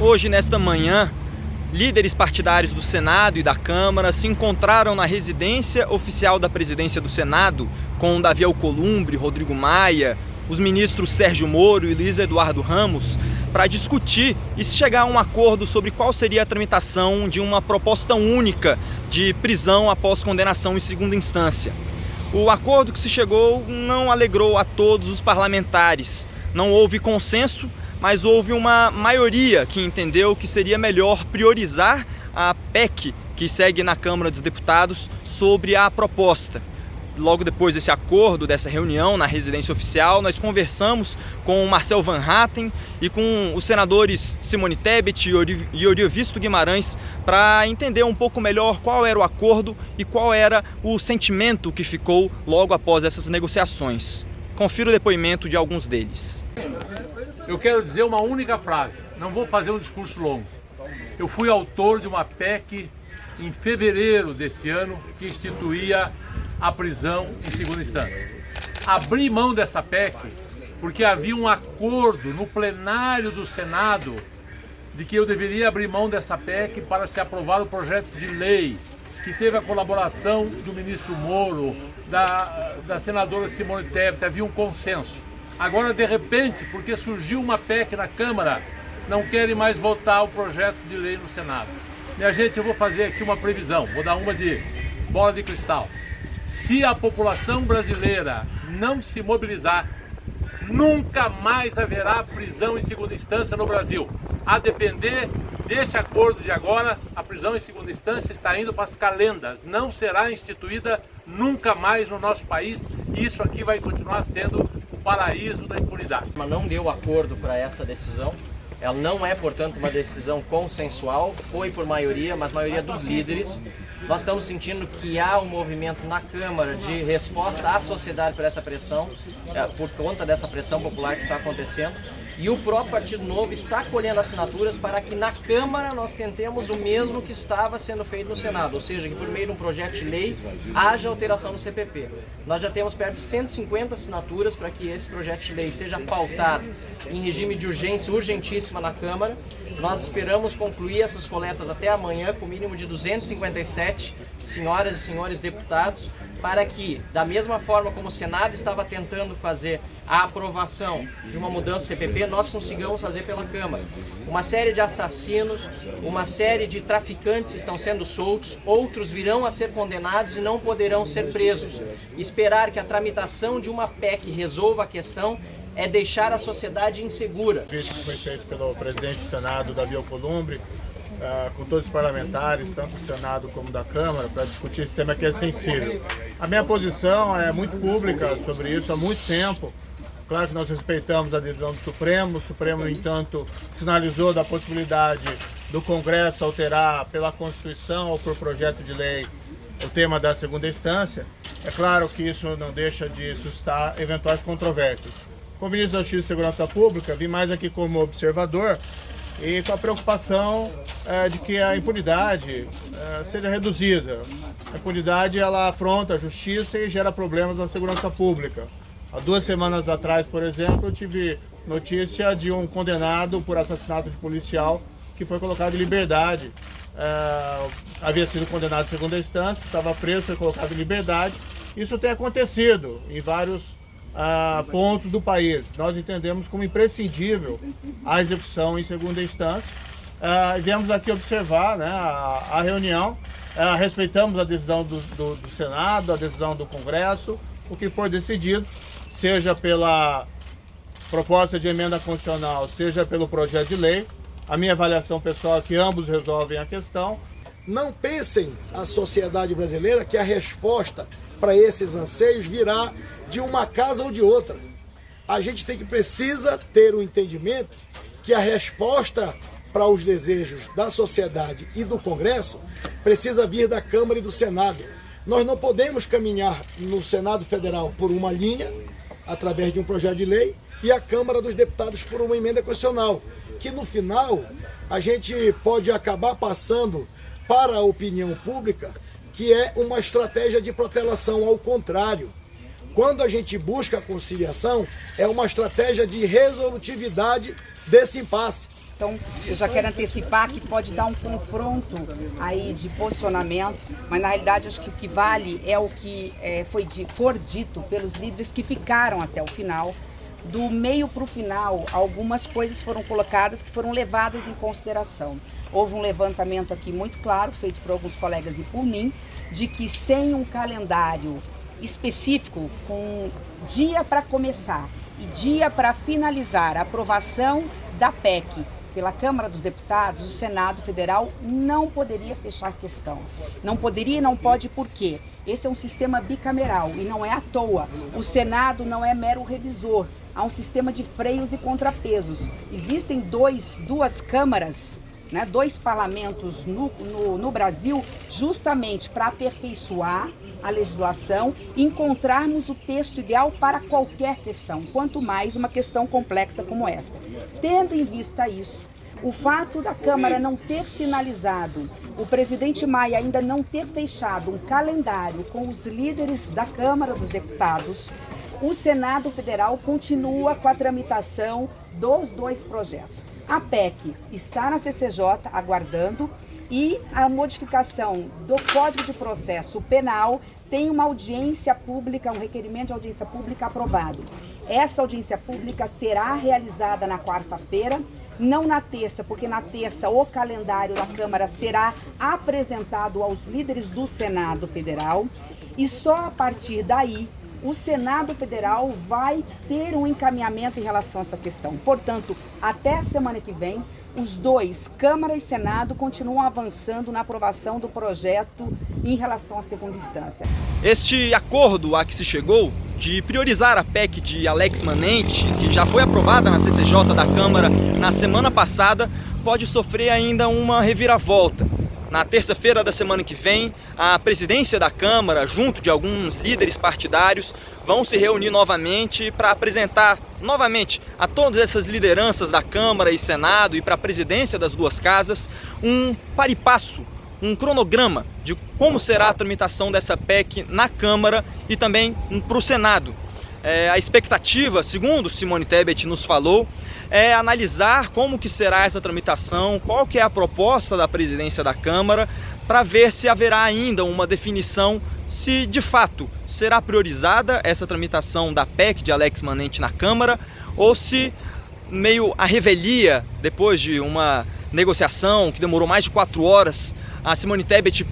Hoje, nesta manhã, líderes partidários do Senado e da Câmara se encontraram na residência oficial da presidência do Senado com Davi Alcolumbre, Rodrigo Maia, os ministros Sérgio Moro e Luiz Eduardo Ramos para discutir e chegar a um acordo sobre qual seria a tramitação de uma proposta única de prisão após condenação em segunda instância. O acordo que se chegou não alegrou a todos os parlamentares. Não houve consenso, mas houve uma maioria que entendeu que seria melhor priorizar a PEC que segue na Câmara dos Deputados sobre a proposta. Logo depois desse acordo, dessa reunião na residência oficial, nós conversamos com o Marcel Van Hatten e com os senadores Simone Tebet e Oriovisto Guimarães para entender um pouco melhor qual era o acordo e qual era o sentimento que ficou logo após essas negociações. Confira o depoimento de alguns deles. Eu quero dizer uma única frase, não vou fazer um discurso longo. Eu fui autor de uma PEC em fevereiro desse ano que instituía a prisão em segunda instância. Abri mão dessa PEC porque havia um acordo no plenário do Senado de que eu deveria abrir mão dessa PEC para se aprovar o projeto de lei que teve a colaboração do ministro Moro, da senadora Simone Tebet, havia um consenso. Agora, de repente, porque surgiu uma PEC na Câmara, não querem mais votar o projeto de lei no Senado. Minha gente, eu vou fazer aqui uma previsão, vou dar uma de bola de cristal. Se a população brasileira não se mobilizar, nunca mais haverá prisão em segunda instância no Brasil. A depender desse acordo de agora, a prisão em segunda instância está indo para as calendas. Não será instituída nunca mais no nosso país e isso aqui vai continuar sendo o paraíso da impunidade. Mas não deu acordo para essa decisão. Ela não é, portanto, uma decisão consensual, foi por maioria, mas maioria dos líderes. Nós estamos sentindo que há um movimento na Câmara de resposta à sociedade por essa pressão, por conta dessa pressão popular que está acontecendo. E o próprio Partido Novo está colhendo assinaturas para que na Câmara nós tentemos o mesmo que estava sendo feito no Senado, ou seja, que por meio de um projeto de lei haja alteração no CPP. Nós já temos perto de 150 assinaturas para que esse projeto de lei seja pautado em regime de urgência, urgentíssima na Câmara. Nós esperamos concluir essas coletas até amanhã, com o mínimo de 257 senhoras e senhores deputados, para que, da mesma forma como o Senado estava tentando fazer a aprovação de uma mudança do CPP, nós consigamos fazer pela Câmara. Uma série de assassinos, uma série de traficantes estão sendo soltos, outros virão a ser condenados e não poderão ser presos. Esperar que a tramitação de uma PEC resolva a questão é deixar a sociedade insegura. O convite que foi feito pelo presidente do Senado, Davi Alcolumbre, com todos os parlamentares, tanto do Senado como da Câmara, para discutir esse tema que é sensível. A minha posição é muito pública sobre isso há muito tempo. Claro que nós respeitamos a decisão do Supremo. O Supremo, no entanto, sinalizou da possibilidade do Congresso alterar pela Constituição ou por projeto de lei o tema da segunda instância. É claro que isso não deixa de suscitar eventuais controvérsias. Como ministro da Justiça e Segurança Pública, vim mais aqui como observador e com a preocupação de que a impunidade seja reduzida. A impunidade ela afronta a justiça e gera problemas na segurança pública. Há 2 semanas atrás, por exemplo, eu tive notícia de um condenado por assassinato de policial que foi colocado em liberdade. Havia sido condenado em segunda instância, estava preso, foi colocado em liberdade. Isso tem acontecido em vários pontos do país. Nós entendemos como imprescindível a execução em segunda instância. Viemos aqui observar, né, a reunião, respeitamos a decisão do Senado, a decisão do Congresso, o que for decidido, seja pela proposta de emenda constitucional, seja pelo projeto de lei. A minha avaliação pessoal é que ambos resolvem a questão. Não pensem a sociedade brasileira que a resposta para esses anseios virá de uma casa ou de outra. A gente precisa ter o entendimento que a resposta para os desejos da sociedade e do Congresso precisa vir da Câmara e do Senado. Nós não podemos caminhar no Senado Federal por uma linha, através de um projeto de lei, e a Câmara dos Deputados por uma emenda constitucional, que no final a gente pode acabar passando para a opinião pública que é uma estratégia de protelação. Ao contrário, quando a gente busca a conciliação, é uma estratégia de resolutividade desse impasse. então eu já quero antecipar que pode dar um confronto aí de posicionamento, mas na realidade acho que o que vale é o que for dito pelos líderes que ficaram até o final. Do meio para o final, algumas coisas foram colocadas que foram levadas em consideração. Houve um levantamento aqui muito claro, feito por alguns colegas e por mim, de que sem um calendário específico, com dia para começar e dia para finalizar a aprovação da PEC pela Câmara dos Deputados, o Senado Federal não poderia fechar questão. Não poderia e não pode por quê? Esse é um sistema bicameral e não é à toa. O Senado não é mero revisor. Há um sistema de freios e contrapesos. Existem duas câmaras, né, dois parlamentos no Brasil, justamente para aperfeiçoar a legislação e encontrarmos o texto ideal para qualquer questão, quanto mais uma questão complexa como esta. Tendo em vista isso, o fato da Câmara não ter sinalizado, o presidente Maia ainda não ter fechado um calendário com os líderes da Câmara dos Deputados, o Senado Federal continua com a tramitação dos dois projetos. A PEC está na CCJ aguardando e a modificação do Código de Processo Penal tem uma audiência pública, um requerimento de audiência pública aprovado. Essa audiência pública será realizada na quarta-feira, não na terça, porque na terça o calendário da Câmara será apresentado aos líderes do Senado Federal e só a partir daí o Senado Federal vai ter um encaminhamento em relação a essa questão. Portanto, até a semana que vem, os dois, Câmara e Senado, continuam avançando na aprovação do projeto em relação à segunda instância. Este acordo a que se chegou de priorizar a PEC de Alex Manente, que já foi aprovada na CCJ da Câmara na semana passada, pode sofrer ainda uma reviravolta. Na terça-feira da semana que vem, a presidência da Câmara, junto de alguns líderes partidários, vão se reunir novamente para apresentar novamente a todas essas lideranças da Câmara e Senado e para a presidência das duas casas um paripasso, um cronograma de como será a tramitação dessa PEC na Câmara e também para o Senado. A expectativa, segundo Simone Tebet nos falou, é analisar como que será essa tramitação, qual que é a proposta da presidência da Câmara, para ver se haverá ainda uma definição se de fato será priorizada essa tramitação da PEC de Alex Manente na Câmara ou se, meio à revelia, depois de uma negociação que demorou mais de 4 horas, a Simone Tebet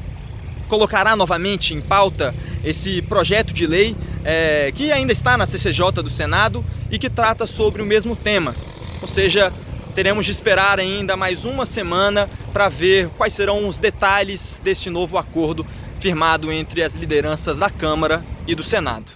colocará novamente em pauta esse projeto de lei que ainda está na CCJ do Senado e que trata sobre o mesmo tema. Ou seja, teremos de esperar ainda mais uma semana para ver quais serão os detalhes deste novo acordo firmado entre as lideranças da Câmara e do Senado.